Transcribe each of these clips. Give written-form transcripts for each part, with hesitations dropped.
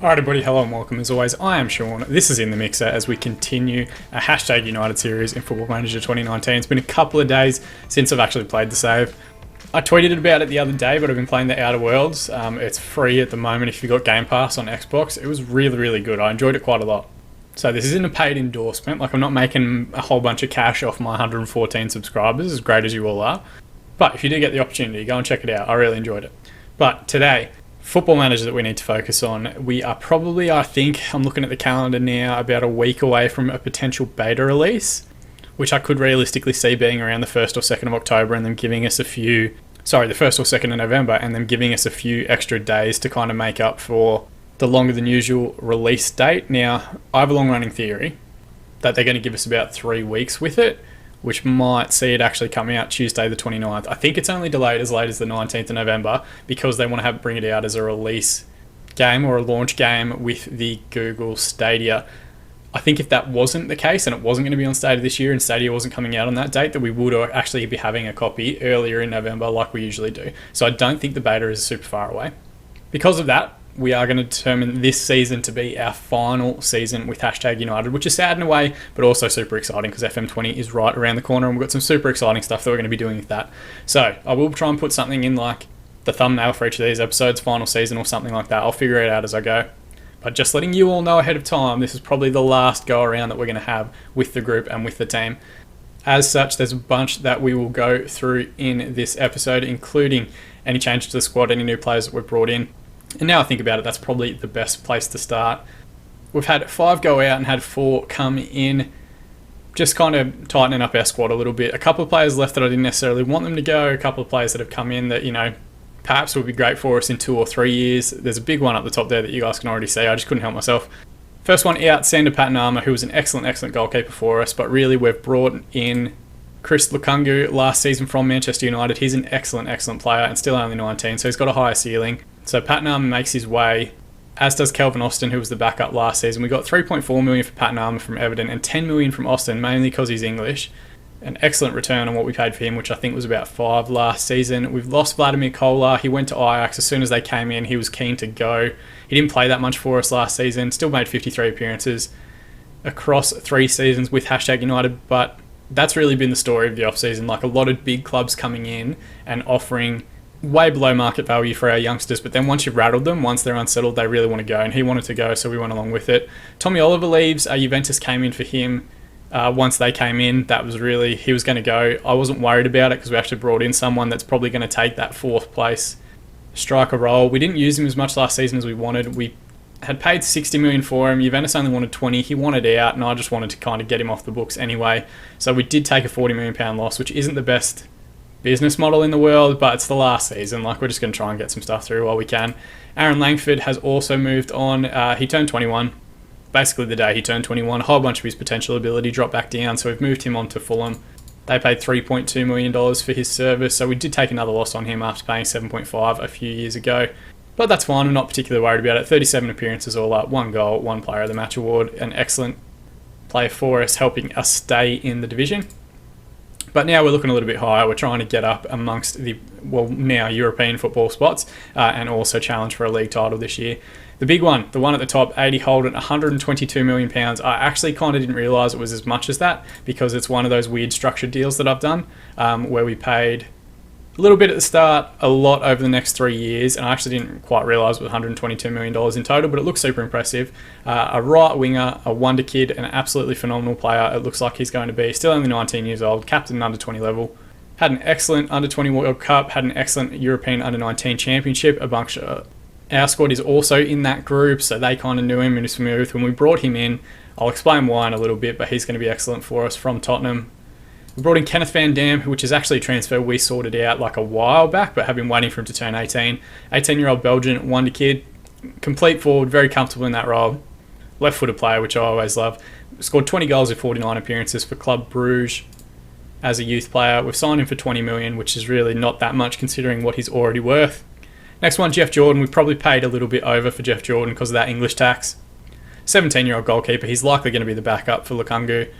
Alright everybody, hello and welcome. As always, I am Sean. This is In The Mixer as we continue a Hashtag United series in Football Manager 2019. It's been a couple of days since I've actually played the save. I tweeted about it the other day, but I've been playing the Outer Worlds. It's free at the moment if you've got Game Pass on Xbox. It was really good. I enjoyed it quite a lot. So this isn't a paid endorsement. Like, I'm not making a whole bunch of cash off my 114 subscribers, as great as you all are. But if you do get the opportunity, go and check it out. I really enjoyed it. But today, Football Manager that we need to focus on. We are probably, I think, I'm looking at the calendar now, about a week away from a potential beta release, which I could realistically see being around the 1st or 2nd of October and then giving us the 1st or 2nd of November and then giving us a few extra days to kind of make up for the longer than usual release date. Now, I have a long running theory that they're going to give us about 3 weeks with it, which might see it actually come out Tuesday the 29th. I think it's only delayed as late as the 19th of November because they want to bring it out as a release game or a launch game with the Google Stadia. I think if that wasn't the case and it wasn't going to be on Stadia this year and Stadia wasn't coming out on that date, that we would actually be having a copy earlier in November like we usually do. So I don't think the beta is super far away. Because of that, we are going to determine this season to be our final season with Hashtag United, which is sad in a way, but also super exciting because FM20 is right around the corner and we've got some super exciting stuff that we're going to be doing with that. So I will try and put something in like the thumbnail for each of these episodes, final season or something like that. I'll figure it out as I go. But just letting you all know ahead of time, this is probably the last go around that we're going to have with the group and with the team. As such, there's a bunch that we will go through in this episode, including any changes to the squad, any new players that we've brought in. And now I think about it, that's probably the best place to start. We've had 5 go out and had 4 come in, just kind of tightening up our squad a little bit. A couple of players left that I didn't necessarily want them to go, a couple of players that have come in that, perhaps would be great for us in 2 or 3 years. There's a big one up the top there that you guys can already see. I just couldn't help myself. First one out, Sander Patinama, who was an excellent goalkeeper for us, but really we've brought in Chris Lukungu last season from Manchester United. He's an excellent player and still only 19, so he's got a higher ceiling. So Patinama makes his way, as does Kelvin Austin, who was the backup last season. We got 3.4 million for Patinama from Everton and 10 million from Austin, mainly because he's English. An excellent return on what we paid for him, which I think was about 5 last season. We've lost Vladimir Kolar. He went to Ajax. As soon as they came in, he was keen to go. He didn't play that much for us last season. Still made 53 appearances across 3 seasons with Hashtag United, but that's really been the story of the off-season. Like, a lot of big clubs coming in and offering way below market value for our youngsters, but then once you've rattled them, once they're unsettled, they really want to go, and he wanted to go, so we went along with it. Tommy Oliver leaves. Juventus came in for him. Once they came in, that was really, he was going to go. I wasn't worried about it because we actually brought in someone that's probably going to take that 4th place striker role. We didn't use him as much last season as we wanted. We had paid 60 million for him. Juventus only wanted 20. He wanted out, and I just wanted to kind of get him off the books anyway. So we did take a £40 million loss, which isn't the best business model in the world, but it's the last season. Like, we're just going to try and get some stuff through while we can. Aaron Langford has also moved on. He turned 21. Basically the day he turned 21, a whole bunch of his potential ability dropped back down, so we've moved him on to Fulham. They paid $3.2 million for his service, so we did take another loss on him after paying 7.5 a few years ago. But that's fine, I'm not particularly worried about it. 37 appearances all up, 1 goal, 1 player of the match award, an excellent player for us, helping us stay in the division. But now we're looking a little bit higher. We're trying to get up amongst the, now European football spots and also challenge for a league title this year. The big one, the one at the top, 80 Holden, £122 million. I actually kind of didn't realise it was as much as that because it's one of those weird structured deals that I've done where we paid a little bit at the start, a lot over the next 3 years, and I actually didn't quite realise it was $122 million in total, but it looks super impressive. A right winger, a wonder kid, an absolutely phenomenal player. It looks like he's going to be still only 19 years old, captain under 20 level. Had an excellent under 20 World Cup, had an excellent European under 19 championship. A bunch of our squad is also in that group, so they kind of knew him and is familiar with him. When we brought him in, I'll explain why in a little bit, but he's going to be excellent for us from Tottenham. We brought in Kenneth Van Dam, which is actually a transfer we sorted out like a while back, but have been waiting for him to turn 18. 18-year-old Belgian wonder kid, complete forward, very comfortable in that role. Left-footed player, which I always love. Scored 20 goals in 49 appearances for Club Bruges as a youth player. We've signed him for 20 million, which is really not that much considering what he's already worth. Next one, Jeff Jordan. We probably paid a little bit over for Jeff Jordan because of that English tax. 17-year-old goalkeeper. He's likely going to be the backup for Lukungu.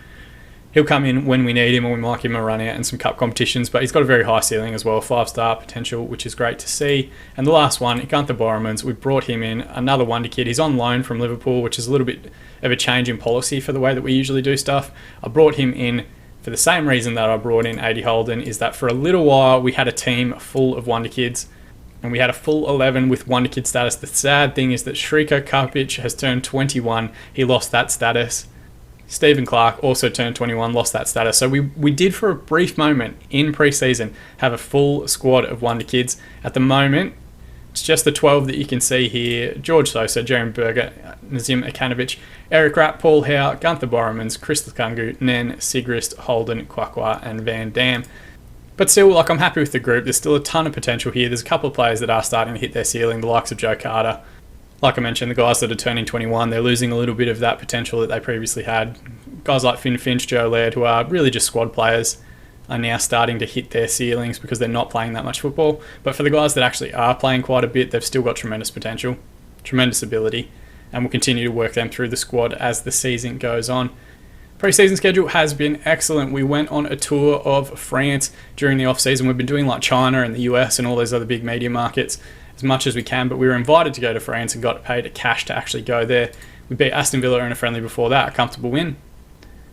He'll come in when we need him, or we might give him a run out in some cup competitions, but he's got a very high ceiling as well, 5-star potential, which is great to see. And the last one, Gunther Borremans, we brought him in, another wonder kid. He's on loan from Liverpool, which is a little bit of a change in policy for the way that we usually do stuff. I brought him in for the same reason that I brought in 80 Holden, is that for a little while we had a team full of wonder kids, and we had a full 11 with wonder kid status. The sad thing is that Shriko Karpic has turned 21. He lost that status. Stephen Clark also turned 21, lost that status. So we did, for a brief moment in pre-season, have a full squad of wonder kids. At the moment, it's just the 12 that you can see here: George Sosa, Jeremy Berger, Nazim Akanovic, Eric Rapp, Paul Howe, Gunther Borremans, Chris Lukungu, Nen, Sigrist, Holden, Kwakwa and Van Dam. But still, I'm happy with the group. There's still a ton of potential here. There's a couple of players that are starting to hit their ceiling, the likes of Joe Carter. Like I mentioned, the guys that are turning 21, they're losing a little bit of that potential that they previously had. Guys like Finn Finch, Joe Laird, who are really just squad players, are now starting to hit their ceilings because they're not playing that much football. But for the guys that actually are playing quite a bit, they've still got tremendous potential, tremendous ability, and we'll continue to work them through the squad as the season goes on. Pre-season schedule has been excellent. We went on a tour of France during the off-season. We've been doing like China and the US and all those other big media markets as much as we can, but we were invited to go to France and got paid cash to actually go there. We beat Aston Villa in a friendly before that, a comfortable win.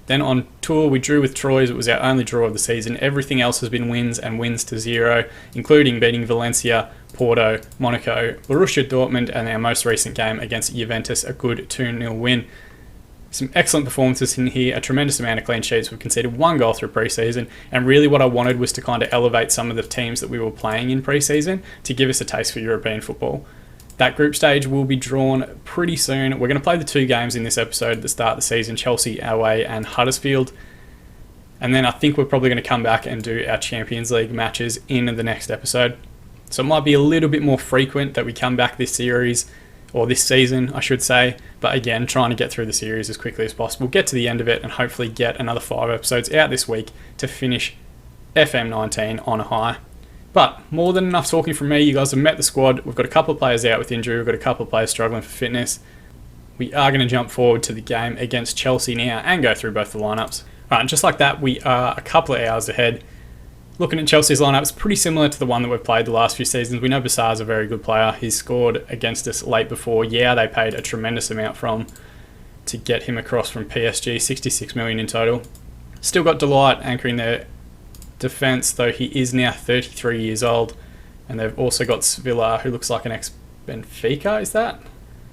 Then on tour, we drew with Troyes. It was our only draw of the season. Everything else has been wins and wins to 0, including beating Valencia, Porto, Monaco, Borussia Dortmund, and our most recent game against Juventus, a good 2-0 win. Some excellent performances in here, a tremendous amount of clean sheets. We've conceded 1 goal through pre-season, and really what I wanted was to kind of elevate some of the teams that we were playing in pre-season to give us a taste for European football. That group stage will be drawn pretty soon. We're going to play the 2 games in this episode at the start of the season, Chelsea away and Huddersfield. And then I think we're probably going to come back and do our Champions League matches in the next episode. So it might be a little bit more frequent that we come back this series, or this season, I should say. But again, trying to get through the series as quickly as possible, get to the end of it, and hopefully get another 5 episodes out this week to finish FM19 on a high. But more than enough talking from me. You guys have met the squad. We've got a couple of players out with injury. We've got a couple of players struggling for fitness. We are going to jump forward to the game against Chelsea now and go through both the lineups. Right, and just like that, we are a couple of hours ahead. Looking at Chelsea's lineup, it's pretty similar to the one that we've played the last few seasons. We know Bassar's a very good player. He's scored against us late before. Yeah, they paid a tremendous amount to get him across from PSG, 66 million in total. Still got Delight anchoring their defence, though he is now 33 years old. And they've also got Sevilla, who looks like an ex-Benfica, is that?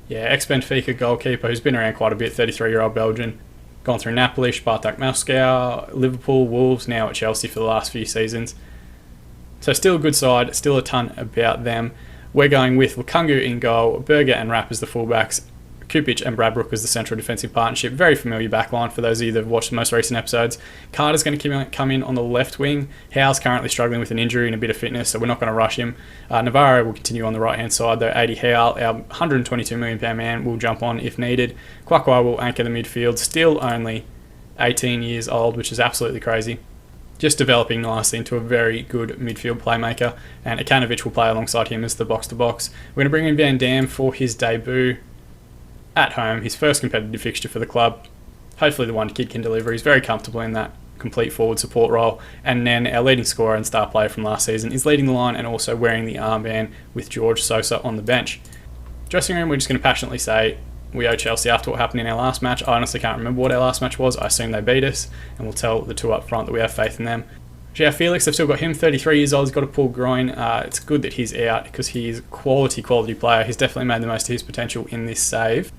Yeah, ex-Benfica goalkeeper who's been around quite a bit, 33-year-old Belgian. Gone through Napoli, Spartak Moscow, Liverpool, Wolves, now at Chelsea for the last few seasons. So still a good side, still a ton about them. We're going with Lukungu in goal, Berger and Rapp as the fullbacks, Kupic and Bradbrook as the central defensive partnership. Very familiar backline for those of you that have watched the most recent episodes. Carter's going to come in on the left wing. Howe's currently struggling with an injury and a bit of fitness, so we're not going to rush him. Navarro will continue on the right-hand side, though. 80 Howe, our £122 million man, will jump on if needed. Kwakwa will anchor the midfield, still only 18 years old, which is absolutely crazy. Just developing nicely into a very good midfield playmaker, and Akanovic will play alongside him as the box-to-box. We're going to bring in Van Dam for his debut at home, his first competitive fixture for the club. Hopefully the one kid can deliver. He's very comfortable in that complete forward support role. And then our leading scorer and star player from last season is leading the line and also wearing the armband with George Sosa on the bench. Dressing room, we're just going to passionately say we owe Chelsea after what happened in our last match. I honestly can't remember what our last match was. I assume they beat us, and we'll tell the 2 up front that we have faith in them. João Felix, they've still got him, 33 years old. He's got a pulled groin. It's good that he's out because he's a quality player. He's definitely made the most of his potential in this save.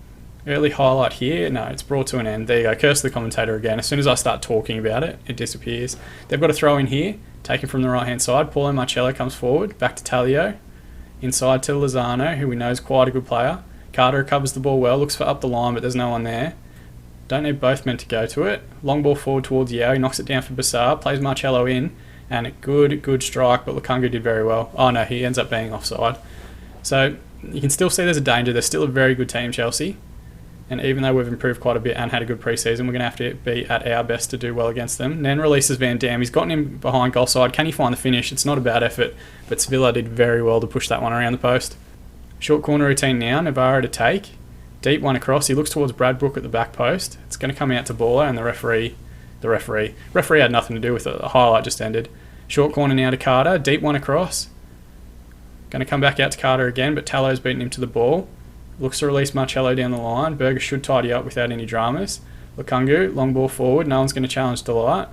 Early highlight here. No, it's brought to an end. There you go. Curse the commentator again. As soon as I start talking about it, it disappears. They've got a throw in here, taken from the right-hand side. Paulo Marcello comes forward, back to Talio. Inside to Lozano, who we know is quite a good player. Carter recovers the ball well, looks for up the line, but there's no one there. Don't need both men to go to it. Long ball forward towards Yao. He knocks it down for Bassar, plays Marcello in, and a good strike, but Lukungu did very well. Oh no, he ends up being offside. So you can still see there's a danger. They're still a very good team, Chelsea. And even though we've improved quite a bit and had a good pre-season, we're going to have to be at our best to do well against them. Nen releases Van Dam. He's gotten him behind goal side. Can he find the finish? It's not a bad effort, but Sevilla did very well to push that one around the post. Short corner routine now. Navarro to take. Deep one across. He looks towards Bradbrook at the back post. It's going to come out to Baller, and the referee the referee. Referee had nothing to do with it. The highlight just ended. Short corner now to Carter. Deep one across. Going to come back out to Carter again, but Tallo's beaten him to the ball. Looks to release Marcello down the line. Berger should tidy up without any dramas. Lukungu, long ball forward. No one's going to challenge Delight.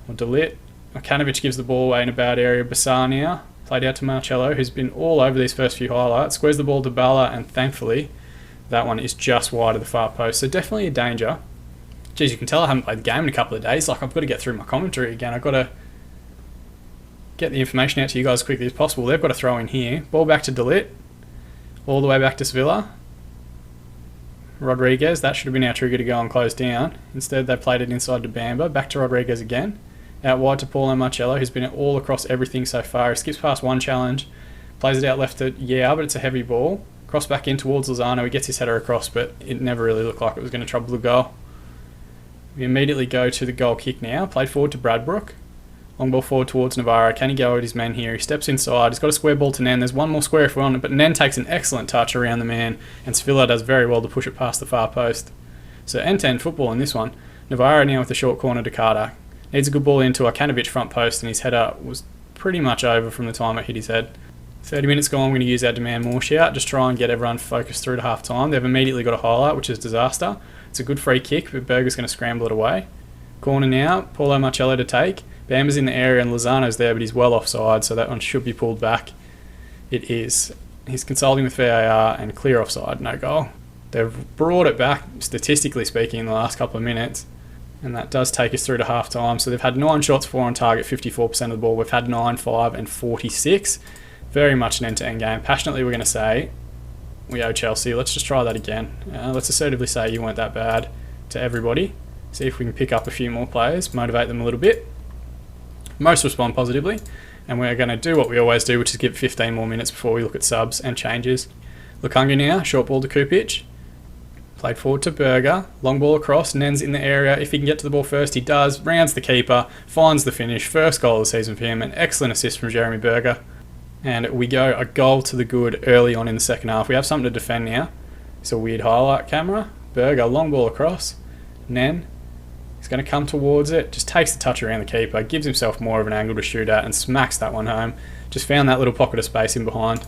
Or Delit. Okanovic gives the ball away in a bad area. Bassar now. Played out to Marcello, who's been all over these first few highlights. Squares the ball to Bala, and thankfully, that one is just wide of the far post. So definitely a danger. Geez, you can tell I haven't played the game in a couple of days. Like, I've got to get through my commentary again. I've got to get the information out to you guys as quickly as possible. They've got to throw in here. Ball back to Delit. All the way back to Sevilla. Rodriguez. That should have been our trigger to go and close down. Instead, they played it inside to Bamba. Back to Rodriguez again. Out wide to Paulo Marcello, who's been all across everything so far. He skips past one challenge. Plays it out left to but it's a heavy ball. Cross back in towards Lozano. He gets his header across, but it never really looked like it was going to trouble the goal. We immediately go to the goal kick now. Played forward to Bradbrook. Long ball forward towards Navarro. Can he go at his man here? He steps inside. He's got a square ball to Nen. There's one more square if we want it, but Nen takes an excellent touch around the man, and Sevilla does very well to push it past the far post. So end-to-end football in this one. Navarro now with the short corner to Carter. Needs a good ball into Okanovic front post, and his header was pretty much over from the time it hit his head. 30 minutes gone, we're going to use our demand more shout. Just try and get everyone focused through to half time. They've immediately got a highlight, which is disaster. It's a good free kick, but Berger's going to scramble it away. Corner now, Paulo Marcello to take. Bamba's in the area and Lozano's there, but he's well offside, so that one should be pulled back. It is. He's consulting with VAR and clear offside, no goal. They've brought it back, statistically speaking, in the last couple of minutes, and that does take us through to half time. So they've had 9 shots, 4 on target, 54% of the ball. We've had 9, 5 and 46. Very much an end-to-end game. Passionately, we're going to say we owe Chelsea. Let's just try that again. Let's assertively say you weren't that bad to everybody. See if we can pick up a few more players, motivate them a little bit. Most respond positively, and we're going to do what we always do, which is give 15 more minutes before we look at subs and changes. Lukungu now, short ball to Kupic. Played forward to Berger. Long ball across. Nen's in the area. If he can get to the ball first, he does. Rounds the keeper. Finds the finish. First goal of the season for him. An excellent assist from Jeremy Berger. And we go a goal to the good early on in the second half. We have something to defend now. It's a weird highlight camera. Berger, long ball across. Nen. He's going to come towards it. Just takes the touch around the keeper. Gives himself more of an angle to shoot at and smacks that one home. Just found that little pocket of space in behind.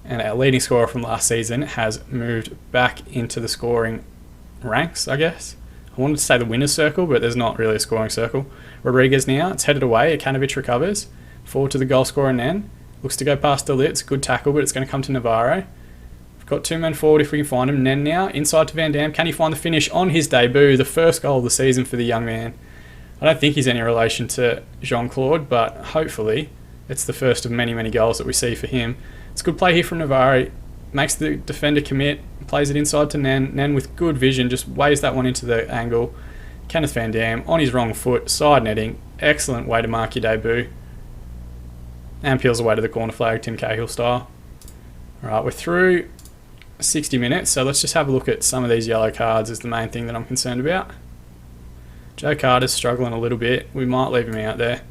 And our leading scorer from last season has moved back into the scoring ranks, I guess. I wanted to say the winner's circle, but there's not really a scoring circle. Rodriguez now. It's headed away. Okanovic recovers. Forward to the goal scorer Nen. Looks to go past Delit. It's a good tackle, but it's going to come to Navarro. We've got 2 men forward if we can find him. Nen now. Inside to Van Dam. Can he find the finish on his debut? The first goal of the season for the young man. I don't think he's any relation to Jean-Claude, but hopefully it's the first of many, many goals that we see for him. It's a good play here from Navarro. Makes the defender commit. Plays it inside to Nen. Nen with good vision just weighs that one into the angle. Kenneth Van Dam on his wrong foot. Side netting. Excellent way to mark your debut. And peels away to the corner flag, Tim Cahill style. Alright, we're through 60 minutes, so let's just have a look at some of these yellow cards is the main thing that I'm concerned about. Joe Carter's struggling a little bit. We might leave him out there.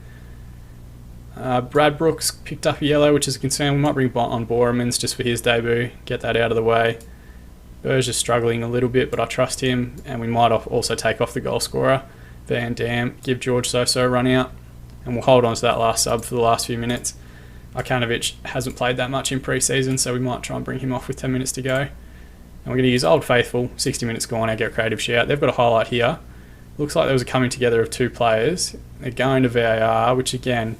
Brad Brooks picked up a yellow, which is a concern. We might bring on Boremans just for his debut. Get that out of the way. Berger's struggling a little bit, but I trust him. And we might also take off the goal scorer, Van Dam. Give George Soso a run out. And we'll hold on to that last sub for the last few minutes. Okanovic hasn't played that much in pre-season, so we might try and bring him off with 10 minutes to go. And we're going to use Old Faithful, 60 minutes gone, our Get Creative shout. They've got a highlight here. Looks like there was a coming together of 2 players. They're going to VAR, which again,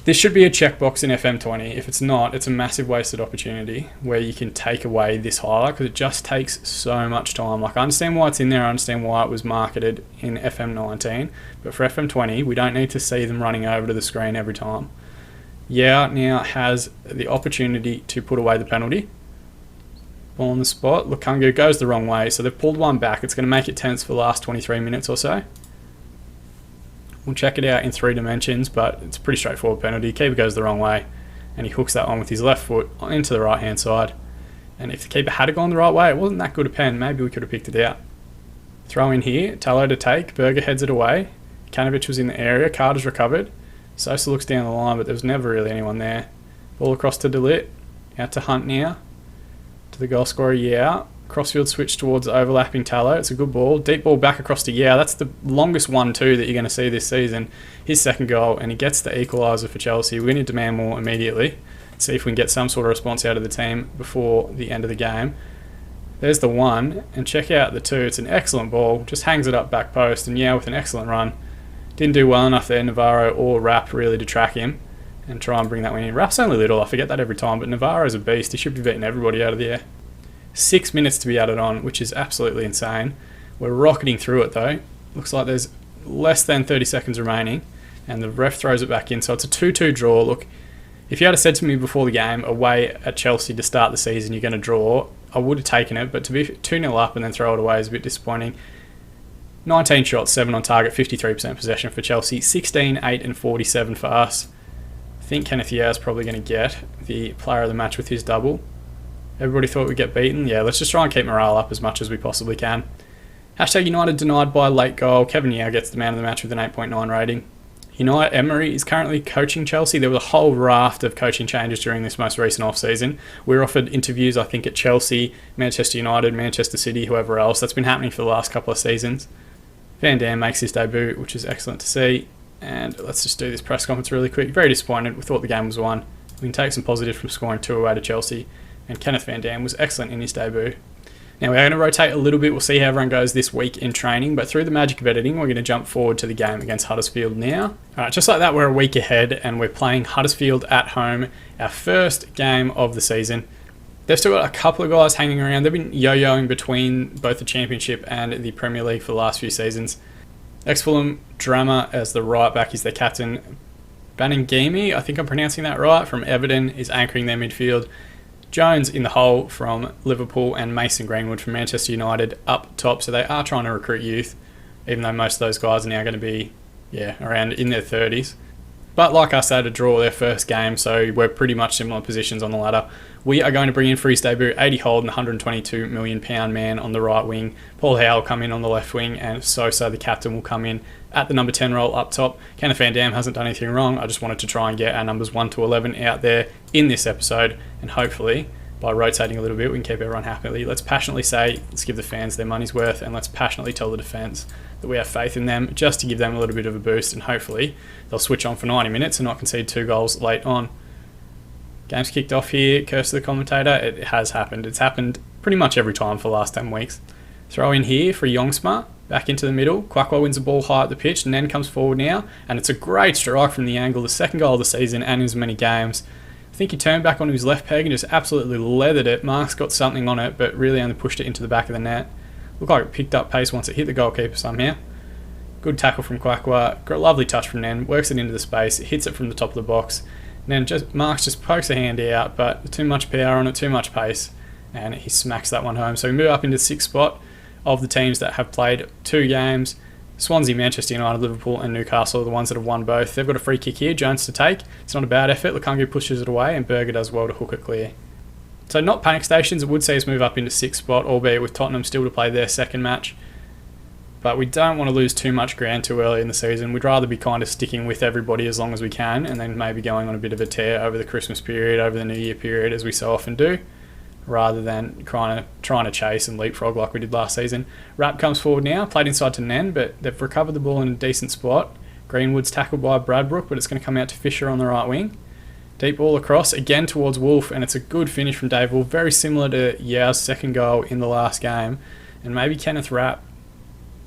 this should be a checkbox in FM20. If it's not, it's a massive wasted opportunity where you can take away this highlight because it just takes so much time. Like, I understand why it's in there, I understand why it was marketed in FM19, but for FM20, we don't need to see them running over to the screen every time. Yeah, now has the opportunity to put away the penalty. Ball on the spot. Lukungu goes the wrong way, so they've pulled one back. It's going to make it tense for the last 23 minutes or so. We'll check it out in 3 dimensions, but it's a pretty straightforward penalty. Keeper goes the wrong way, and he hooks that one with his left foot into the right-hand side. And if the keeper had gone the right way, it wasn't that good a pen. Maybe we could have picked it out. Throw in here. Tallow to take. Berger heads it away. Okanovic was in the area. Carter's recovered. Sosa looks down the line, but there was never really anyone there. Ball across to Delit. Out to Hunt now. To the goal scorer, yeah. Crossfield switch towards overlapping Tallow. It's a good ball. Deep ball back across to Yao. That's the longest 1-2 that you're going to see this season. His second goal, and he gets the equaliser for Chelsea. We're going to demand more immediately. See if we can get some sort of response out of the team before the end of the game. There's the 1, and check out the 2. It's an excellent ball. Just hangs it up back post, and Yao with an excellent run. Didn't do well enough there, Navarro or Rapp, really to track him and try and bring that one in. Rapp's only little, I forget that every time, but Navarro's a beast. He should be beating everybody out of the air. 6 minutes to be added on, which is absolutely insane. We're rocketing through it though. Looks like there's less than 30 seconds remaining, and the ref throws it back in, so it's a 2-2 draw. Look, if you had said to me before the game, away at Chelsea to start the season, you're going to draw, I would have taken it, but to be 2-0 up and then throw it away is a bit disappointing. 19 shots, 7 on target, 53% possession for Chelsea, 16, 8 and 47 for us. I think Kenneth Yao's probably going to get the player of the match with his double. Everybody thought we'd get beaten. Yeah, let's just try and keep morale up as much as we possibly can. Hashtag United denied by late goal. Kevin Yao gets the man of the match with an 8.9 rating. United Emery is currently coaching Chelsea. There was a whole raft of coaching changes during this most recent off-season. We were offered interviews, I think, at Chelsea, Manchester United, Manchester City, whoever else. That's been happening for the last couple of seasons. Van Dam makes his debut, which is excellent to see. And let's just do this press conference really quick. Very disappointed. We thought the game was won. We can take some positive from scoring 2 away to Chelsea. And Kenneth Van Dam was excellent in his debut. Now we're going to rotate a little bit. We'll see how everyone goes this week in training. But through the magic of editing, we're going to jump forward to the game against Huddersfield now. Alright, just like that, we're a week ahead and we're playing Huddersfield at home. Our first game of the season. They've still got a couple of guys hanging around. They've been yo-yoing between both the Championship and the Premier League for the last few seasons. Ex-Fulham Drama as the right back is their captain. Baningimi, I think I'm pronouncing that right, from Everton is anchoring their midfield. Jones in the hole from Liverpool and Mason Greenwood from Manchester United up top. So they are trying to recruit youth, even though most of those guys are now going to be around in their 30s. But like I said, a draw their first game, so we're pretty much similar positions on the ladder. We are going to bring in for his debut 80 Holden, £122 million man on the right wing. Paul Howe will come in on the left wing, and Sosa, the captain, will come in at the number 10 role up top. Kenneth Van Dam hasn't done anything wrong. I just wanted to try and get our numbers 1 to 11 out there in this episode, and hopefully by rotating a little bit we can keep everyone happy. Let's passionately say, let's give the fans their money's worth, and let's passionately tell the defence that we have faith in them, just to give them a little bit of a boost, and hopefully they'll switch on for 90 minutes and not concede 2 goals late on. Game's kicked off here, curse to the commentator. It has happened. It's happened pretty much every time for the last 10 weeks. Throw in here for Yongsma, back into the middle. Kwakwa wins the ball high at the pitch, and then comes forward now, and it's a great strike from the angle, the second goal of the season and in as many games. I think he turned back onto his left peg and just absolutely leathered it. Mark's got something on it, but really only pushed it into the back of the net. Looked like it picked up pace once it hit the goalkeeper somehow. Good tackle from Kwakwa. Got a lovely touch from Nen. Works it into the space. It hits it from the top of the box. And then Marks just pokes a hand out, but too much power on it, too much pace, and he smacks that one home. So we move up into the 6th spot of the teams that have played 2 games. Swansea, Manchester United, Liverpool and Newcastle are the ones that have won both. They've got a free kick here, Jones to take. It's not a bad effort. Lukangu pushes it away and Berger does well to hook it clear. So not panic stations. It would see us move up into 6th spot, albeit with Tottenham still to play their second match. But we don't want to lose too much ground too early in the season. We'd rather be kind of sticking with everybody as long as we can, and then maybe going on a bit of a tear over the Christmas period, over the New Year period, as we so often do, rather than trying to chase and leapfrog like we did last season. Rapp comes forward now, played inside to Nen, but they've recovered the ball in a decent spot. Greenwood's tackled by Bradbrook, but it's going to come out to Fisher on the right wing. Deep ball across, again towards Wolf, and it's a good finish from Dave Wolf, very similar to Yao's second goal in the last game. And maybe Kenneth Rapp,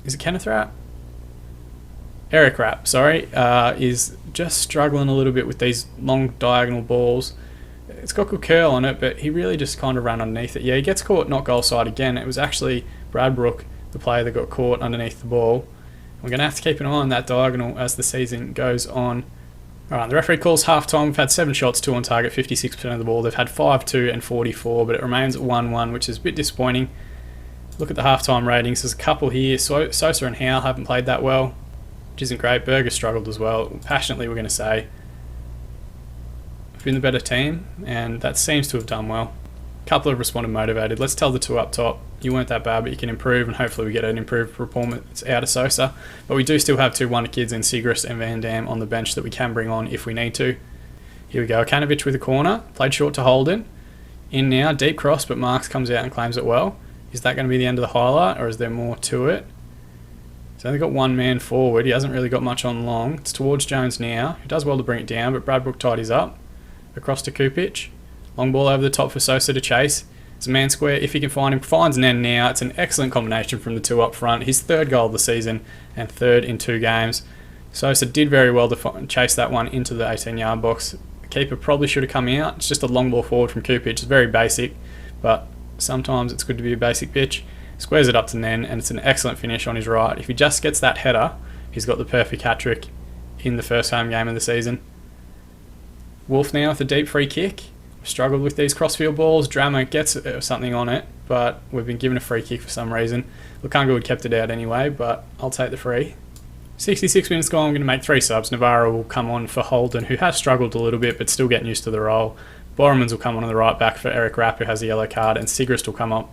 is it Kenneth Rapp? Eric Rapp, sorry, is just struggling a little bit with these long diagonal balls. It's got good curl on it, but he really just kind of ran underneath it. Yeah, he gets caught not goal side again. It was actually Bradbrook, the player that got caught underneath the ball. We're going to have to keep an eye on that diagonal as the season goes on. Alright, the referee calls half-time. We've had 7 shots, 2 on target, 56% of the ball. They've had 5, 2 and 44, but it remains at 1-1, which is a bit disappointing. Look at the half-time ratings. There's a couple here. Sosa and Howe haven't played that well, which isn't great. Berger struggled as well. Passionately, we're going to say we've been the better team, and that seems to have done well. A couple have responded motivated. Let's tell the 2 up top, you weren't that bad, but you can improve, and hopefully we get an improved performance out of Sosa. But we do still have 2 wonder kids in Sigris and Van Dam on the bench that we can bring on if we need to. Here we go. Kanovich with a corner. Played short to Holden. In now, deep cross, but Marks comes out and claims it well. Is that going to be the end of the highlight, or is there more to it? He's only got one man forward. He hasn't really got much on long. It's towards Jones now. He does well to bring it down, but Bradbrook tidies up. Across to Kupic. Long ball over the top for Sosa to chase. It's a man square if he can find him. Finds Nen now. It's an excellent combination from the two up front. His third goal of the season and third in 2 games. Sosa did very well to chase that one into the 18-yard box. The keeper probably should have come out. It's just a long ball forward from Kupic. It's very basic, but sometimes it's good to be a basic pitch. Squares it up to Nen, and it's an excellent finish on his right. If he just gets that header, he's got the perfect hat-trick in the first home game of the season. Wolf now with a deep free kick. Struggled with these crossfield balls. Drama gets something on it, but we've been given a free kick for some reason. Lukangu had kept it out anyway, but I'll take the free. 66 minutes gone, I'm going to make 3 subs. Navarro will come on for Holden, who has struggled a little bit, but still getting used to the role. Boromans will come on the right back for Eric Rapp, who has a yellow card, and Sigrist will come up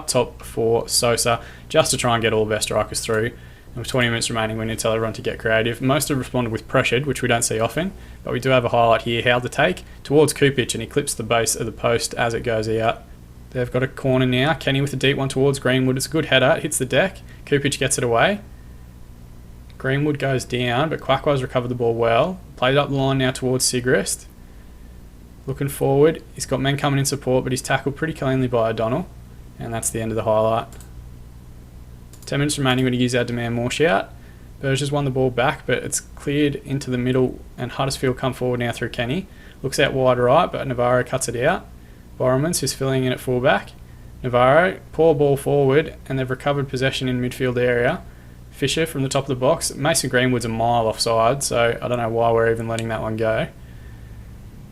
top for Sosa, just to try and get all of our strikers through. And with 20 minutes remaining, we need to tell everyone to get creative. Most have responded with pressured, which we don't see often, but we do have a highlight here. How to take towards Kupic, and he clips the base of the post as it goes out. They've got a corner now. Kenny with a deep one towards Greenwood. It's a good header. It hits the deck. Kupic gets it away. Greenwood goes down, but Kwakwa's recovered the ball well. Played up the line now towards Sigrist. Looking forward. He's got men coming in support, but he's tackled pretty cleanly by O'Donnell. And that's the end of the highlight. 10 minutes remaining when he use our demand more shout. Berger's won the ball back, but it's cleared into the middle, and Huddersfield come forward now through Kenny. Looks out wide right, but Navarro cuts it out. Boromans, who's filling in at fullback. Navarro, poor ball forward, and they've recovered possession in midfield area. Fisher from the top of the box. Mason Greenwood's a mile offside, so I don't know why we're even letting that one go.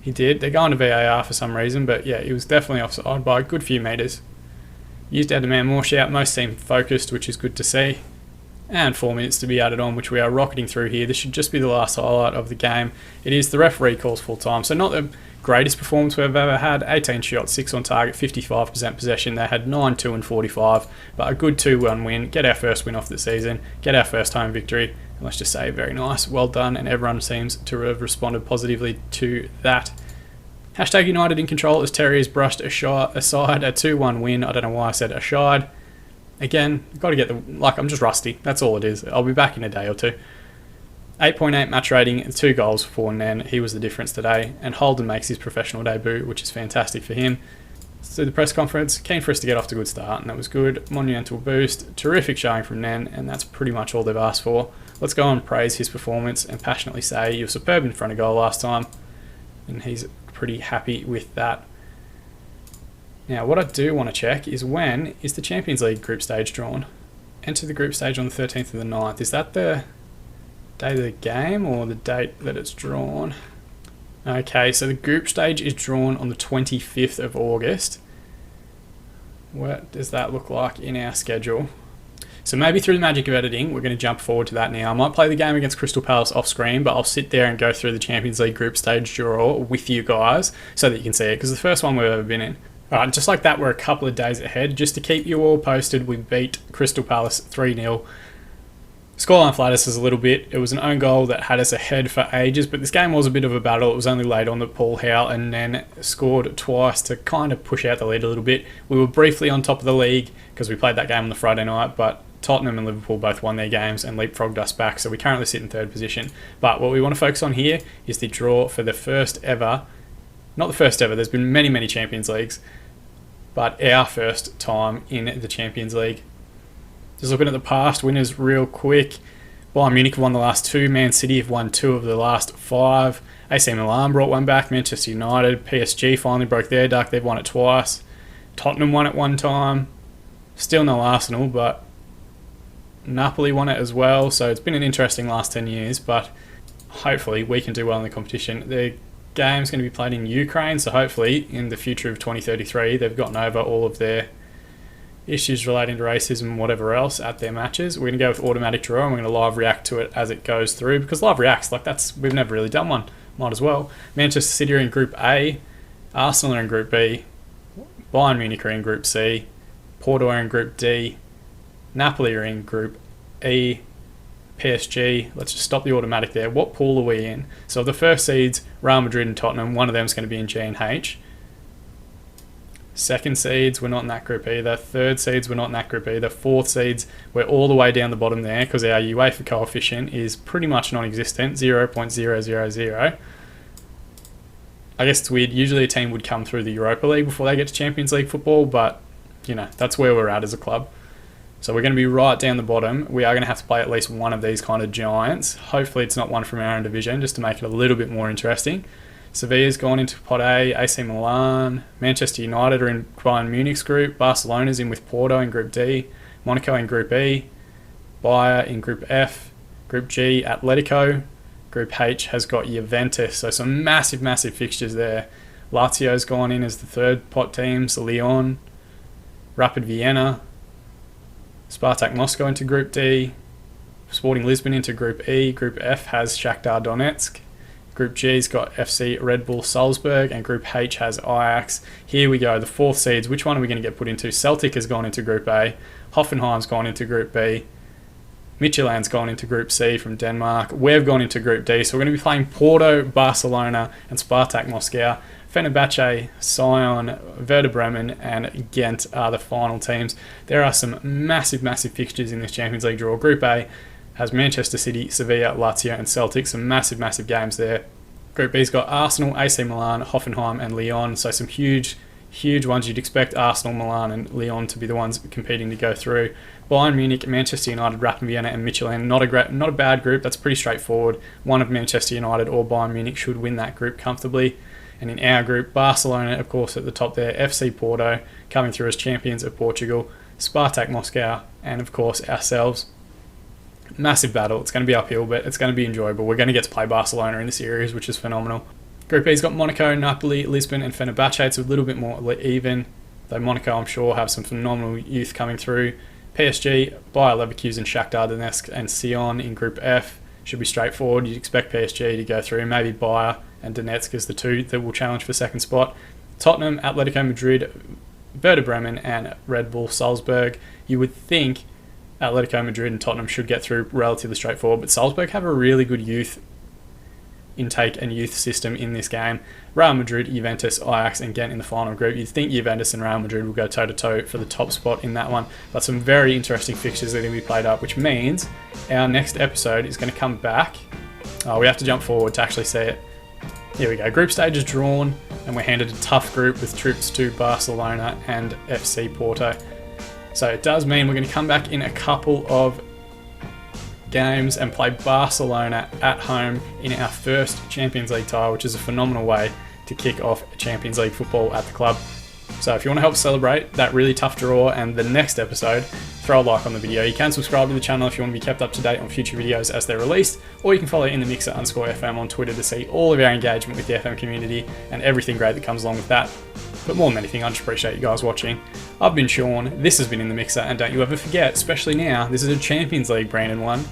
He did. They're going to VAR for some reason, but yeah, he was definitely offside by a good few metres. Used our demand more shout, most seem focused, which is good to see. And 4 minutes to be added on, which we are rocketing through here. This should just be the last highlight of the game. It is the referee calls full time, so not the greatest performance we've ever had. 18 shots, 6 on target, 55% possession. They had 9, 2 and 45, but a good 2-1 win. Get our first win off the season, get our first home victory, and let's just say very nice, well done, and everyone seems to have responded positively to that. Hashtag United in control as Terry has brushed aside a 2-1 win. I don't know why I said aside. Again, got to get I'm just rusty. That's all it is. I'll be back in a day or two. 8.8 match rating, 2 goals for Nen. He was the difference today. And Holden makes his professional debut, which is fantastic for him. So the press conference, keen for us to get off to a good start, and that was good. Monumental boost, terrific showing from Nen, and that's pretty much all they've asked for. Let's go and praise his performance and passionately say you were superb in front of goal last time. And he's pretty happy with that. Now, what I do want to check is when is the Champions League group stage drawn? Enter the group stage on the 13th of the 9th. Is that the date of the game or the date that it's drawn? Okay, so the group stage is drawn on the 25th of August. What does that look like in our schedule? So maybe through the magic of editing, we're going to jump forward to that now. I might play the game against Crystal Palace off screen, but I'll sit there and go through the Champions League group stage draw with you guys so that you can see it, because it's the first one we've ever been in. Alright, just like that, we're a couple of days ahead. Just to keep you all posted, we beat Crystal Palace 3-0. Scoreline flattered us a little bit. It was an own goal that had us ahead for ages, but this game was a bit of a battle. It was only late on that Paul Howe and then scored twice to kind of push out the lead a little bit. We were briefly on top of the league because we played that game on the Friday night, but Tottenham and Liverpool both won their games and leapfrogged us back, so we currently sit in 3rd position. But what we want to focus on here is the draw for the first ever, not the first ever, there's been many, many Champions Leagues, but our first time in the Champions League. Just looking at the past winners real quick. Bayern Munich have won the last 2, Man City have won 2 of the last 5, AC Milan brought one back, Manchester United, PSG finally broke their duck, they've won it twice, Tottenham won it one time, still no Arsenal, but Napoli won it as well, so it's been an interesting last 10 years, but hopefully we can do well in the competition. The game's going to be played in Ukraine, so hopefully in the future of 2033 they've gotten over all of their issues relating to racism and whatever else at their matches. We're going to go with automatic draw, and we're going to live react to it as it goes through, because live reacts, we've never really done one. Might as well. Manchester City are in Group A, Arsenal are in Group B, Bayern Munich are in Group C, Porto are in Group D, Napoli are in Group E, PSG. Let's just stop the automatic there. What pool are we in? So the first seeds, Real Madrid and Tottenham, one of them is going to be in G and H. Second seeds were not in that group either. Third seeds were not in that group either. Fourth seeds were all the way down the bottom there because our UEFA coefficient is pretty much non-existent, 0.000. I guess it's weird. Usually a team would come through the Europa League before they get to Champions League football, but, you know, that's where we're at as a club. So we're going to be right down the bottom. We are going to have to play at least one of these kind of giants. Hopefully it's not one from our own division, just to make it a little bit more interesting. Sevilla's gone into Pot A, AC Milan, Manchester United are in Bayern Munich's group, Barcelona's in with Porto in Group D, Monaco in Group E, Bayern in Group F, Group G, Atletico, Group H has got Juventus, so some massive, massive fixtures there. Lazio's gone in as the third pot teams, Lyon, Rapid Vienna, Spartak Moscow into Group D, Sporting Lisbon into Group E, Group F has Shakhtar Donetsk, Group G's got FC Red Bull Salzburg, and Group H has Ajax. Here we go, the fourth seeds. Which one are we going to get put into? Celtic has gone into Group A, Hoffenheim's gone into Group B, Midtjylland's gone into Group C from Denmark. We've gone into Group D, so we're going to be playing Porto, Barcelona, and Spartak Moscow. Fenerbahce, Sion, Werder Bremen, and Ghent are the final teams. There are some massive, massive fixtures in this Champions League draw. Group A has Manchester City, Sevilla, Lazio, and Celtic. Some massive, massive games there. Group B's got Arsenal, AC Milan, Hoffenheim, and Lyon. So some huge, huge ones. You'd expect Arsenal, Milan, and Lyon to be the ones competing to go through. Bayern Munich, Manchester United, Rapid Vienna, and Midtjylland. Not a bad group. That's pretty straightforward. One of Manchester United or Bayern Munich should win that group comfortably. And in our group, Barcelona, of course, at the top there, FC Porto, coming through as champions of Portugal, Spartak Moscow, and of course ourselves. Massive battle. It's going to be uphill, but it's going to be enjoyable. We're going to get to play Barcelona in the series, which is phenomenal. Group B's got Monaco, Napoli, Lisbon, and Fenerbahce. It's a little bit more even, though Monaco, I'm sure, have some phenomenal youth coming through. PSG, Bayer Leverkusen, Shakhtar Donetsk, and Sion in Group F. Should be straightforward. You'd expect PSG to go through. Maybe Bayer and Donetsk as the two that will challenge for second spot. Tottenham, Atletico Madrid, Werder Bremen, and Red Bull Salzburg. You would think Atletico Madrid and Tottenham should get through relatively straightforward, but Salzburg have a really good youth intake and youth system in this game. Real Madrid, Juventus, Ajax, and Ghent in the final group. You'd think Juventus and Real Madrid will go toe-to-toe for the top spot in that one, but some very interesting fixtures that are going to be played up, which means our next episode is going to come back. We have to jump forward to actually see it. Here we go. Group stage is drawn, and we're handed a tough group with trips to Barcelona and FC Porto. So it does mean we're going to come back in a couple of games and play Barcelona at home in our first Champions League tie, which is a phenomenal way to kick off Champions League football at the club. So if you want to help celebrate that really tough draw and the next episode, throw a like on the video. You can subscribe to the channel if you want to be kept up to date on future videos as they're released, or you can follow _FM on Twitter to see all of our engagement with the FM community and everything great that comes along with that. But more than anything, I just appreciate you guys watching. I've been Sean, this has been In The Mixer, and don't you ever forget, especially now, this is a Champions League branded one,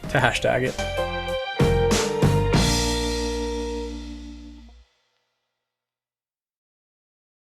to hashtag it.